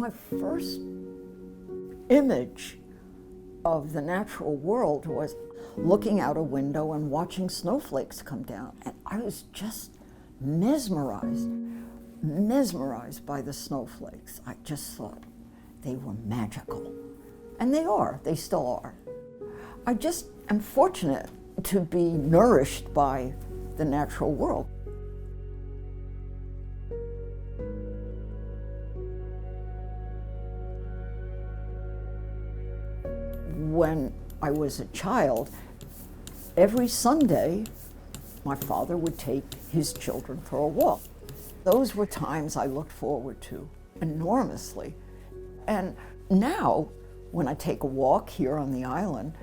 My first image of the natural world was looking out a window and watching snowflakes come down. And I was just mesmerized by the snowflakes. I just thought they were magical. And they still are. I just am fortunate to be nourished by the natural world. When I was a child, every Sunday, my father would take his children for a walk. Those were times I looked forward to enormously. And now, when I take a walk here on the island,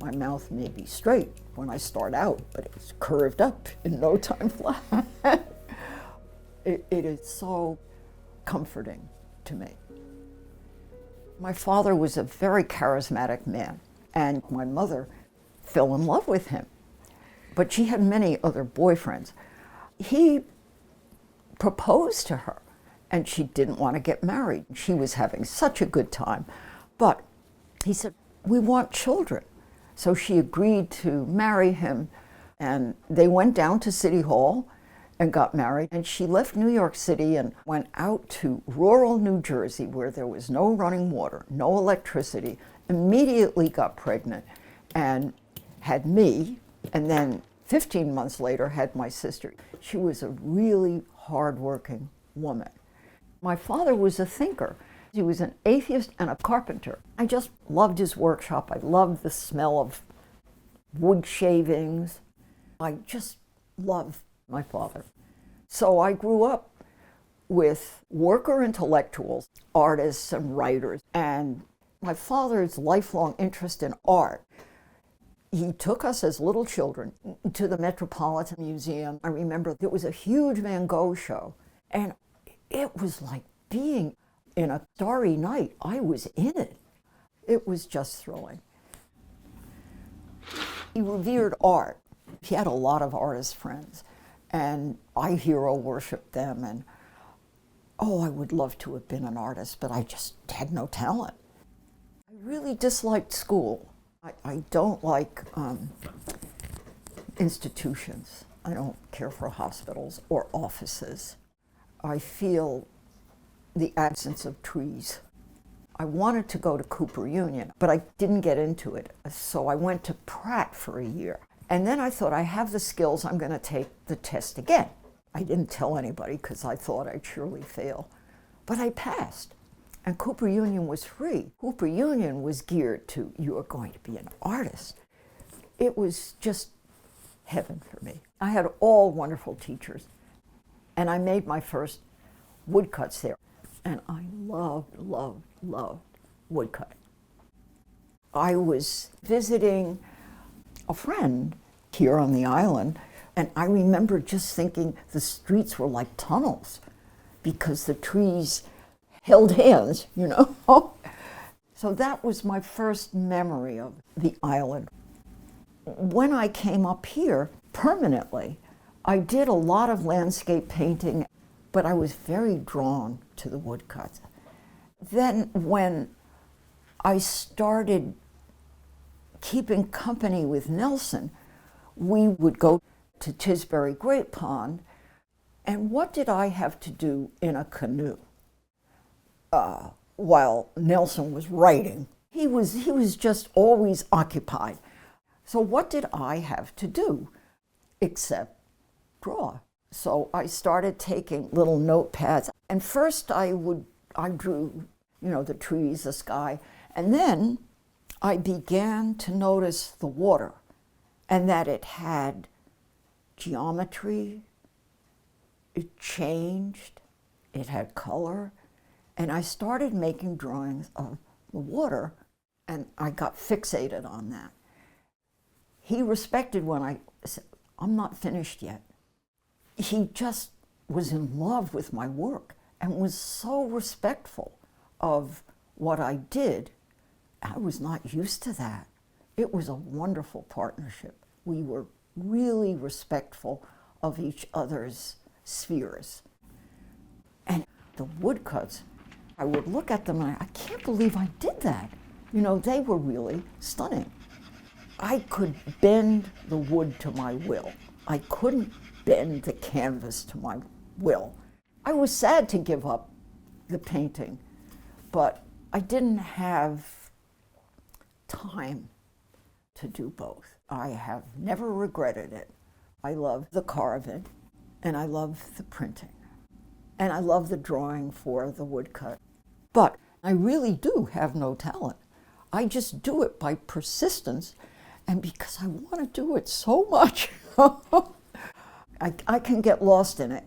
my mouth may be straight when I start out, but it's curved up in no time flat. It is so comforting to me. My father was a very charismatic man, and my mother fell in love with him. But she had many other boyfriends. He proposed to her, and she didn't want to get married. She was having such a good time. But he said, "We want children." So she agreed to marry him, and they went down to City Hall and got married. And she left New York City and went out to rural New Jersey where there was no running water, no electricity, immediately got pregnant and had me, and then 15 months later had my sister. She was a really hardworking woman. My father was a thinker. He was an atheist and a carpenter. I just loved his workshop. I loved the smell of wood shavings. I just loved my father. So I grew up with worker intellectuals, artists and writers, and my father's lifelong interest in art. He took us as little children to the Metropolitan Museum. I remember there was a huge Van Gogh show, and it was like being in a starry night. I was in it. It was just thrilling. He revered art. He had a lot of artist friends, and I hero worshiped them. And I would love to have been an artist, but I just had no talent. I really disliked school. I don't like institutions. I don't care for hospitals or offices. I feel the absence of trees. I wanted to go to Cooper Union, but I didn't get into it. So I went to Pratt for a year. And then I thought, I have the skills, I'm going to take the test again. I didn't tell anybody because I thought I'd surely fail. But I passed. And Cooper Union was free. Cooper Union was geared to, you are going to be an artist. It was just heaven for me. I had all wonderful teachers. And I made my first woodcuts there. And I loved woodcutting. I was visiting a friend here on the island, and I remember just thinking the streets were like tunnels because the trees held hands, you know. So that was my first memory of the island. When I came up here permanently, I did a lot of landscape painting, but I was very drawn to the woodcuts. Then when I started keeping company with Nelson, we would go to Tisbury Great Pond, and what did I have to do in a canoe while Nelson was writing? He was just always occupied. So what did I have to do except draw? So I started taking little notepads, and first I drew, the trees, the sky, and then I began to notice the water and that it had geometry, it changed, it had color, and I started making drawings of the water, and I got fixated on that. He respected when I said, "I'm not finished yet." He just was in love with my work and was so respectful of what I did. I was not used to that. It was a wonderful partnership. We were really respectful of each other's spheres. And the woodcuts, I would look at them and I can't believe I did that. You know, they were really stunning. I could bend the wood to my will. I couldn't bend the canvas to my will. I was sad to give up the painting, but I didn't have time to do both. I have never regretted it. I love the carving, and I love the printing, and I love the drawing for the woodcut. But I really do have no talent. I just do it by persistence, and because I want to do it so much. I can get lost in it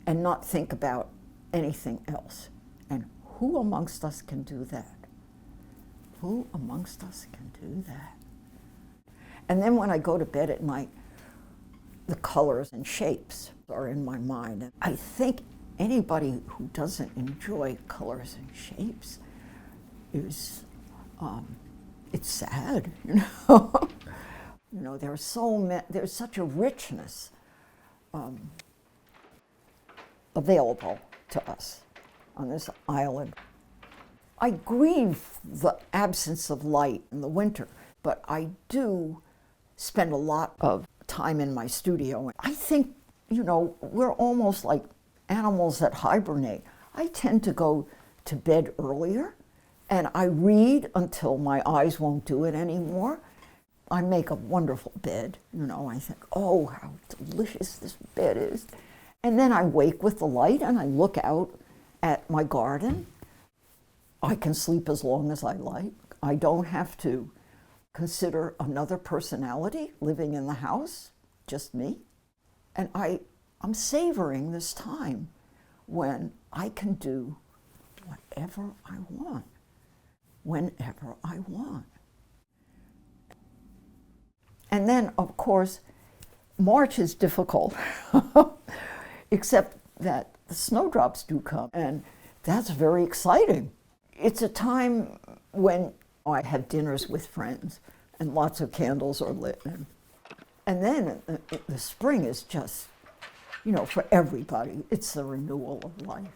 and not think about anything else. And who amongst us can do that? Who amongst us can do that? And then when I go to bed at night, the colors and shapes are in my mind. And I think anybody who doesn't enjoy colors and shapes is, it's sad, you know? You know, there's such a richness available to us on this island. I grieve the absence of light in the winter, but I do spend a lot of time in my studio. I think, you know, we're almost like animals that hibernate. I tend to go to bed earlier, and I read until my eyes won't do it anymore. I make a wonderful bed, you know, I think, oh, how delicious this bed is. And then I wake with the light and I look out at my garden. I can sleep as long as I like. I don't have to consider another personality living in the house, just me. And I'm savoring this time when I can do whatever I want, whenever I want. And then, of course, March is difficult, except that the snowdrops do come, and that's very exciting. It's a time when I have dinners with friends, and lots of candles are lit. And then the spring is just, you know, for everybody, it's the renewal of life.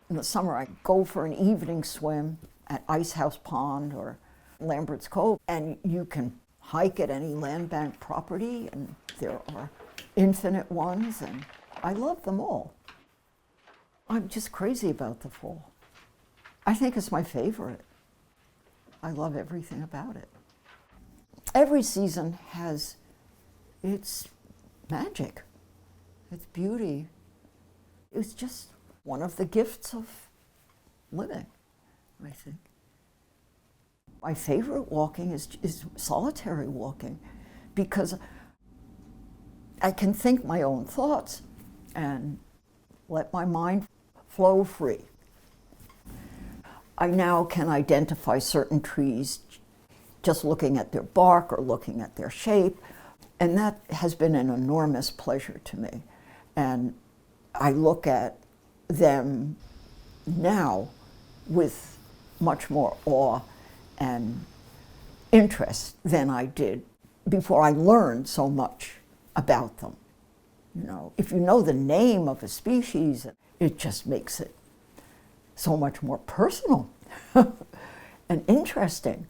In the summer, I go for an evening swim at Ice House Pond or Lambert's Cove, and you can hike at any land bank property, and there are infinite ones, and I love them all. I'm just crazy about the fall. I think it's my favorite. I love everything about it. Every season has its magic, its beauty. It's just one of the gifts of living, I think. My favorite walking is solitary walking, because I can think my own thoughts and let my mind flow free. I now can identify certain trees just looking at their bark or looking at their shape, and that has been an enormous pleasure to me. And I look at them now with much more awe and interest than I did before I learned so much about them. You know, if you know the name of a species, it just makes it so much more personal and interesting.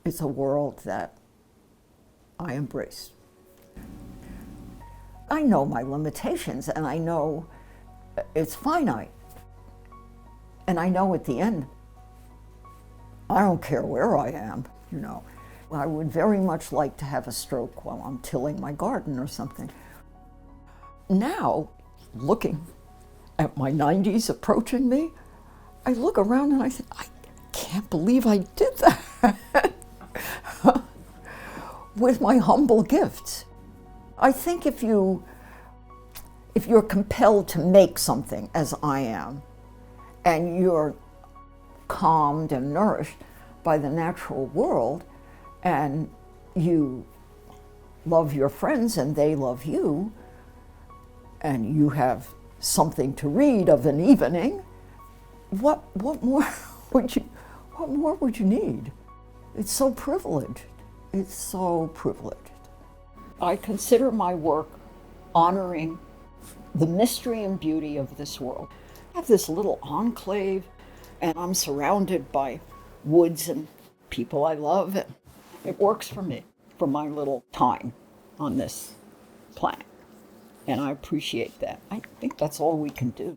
It's a world that I embrace. I know my limitations, and I know it's finite. And I know at the end, I don't care where I am, you know. I would very much like to have a stroke while I'm tilling my garden or something. Now, looking at my 90s approaching me, I look around and I think, I can't believe I did that with my humble gifts. I think if you're compelled to make something, as I am, and you're calmed and nourished by the natural world, and you love your friends and they love you, and you have something to read of an evening, what more would you need? It's so privileged. It's so privileged. I consider my work honoring the mystery and beauty of this world. I have this little enclave, and I'm surrounded by woods and people I love. And it works for me, for my little time on this planet. And I appreciate that. I think that's all we can do.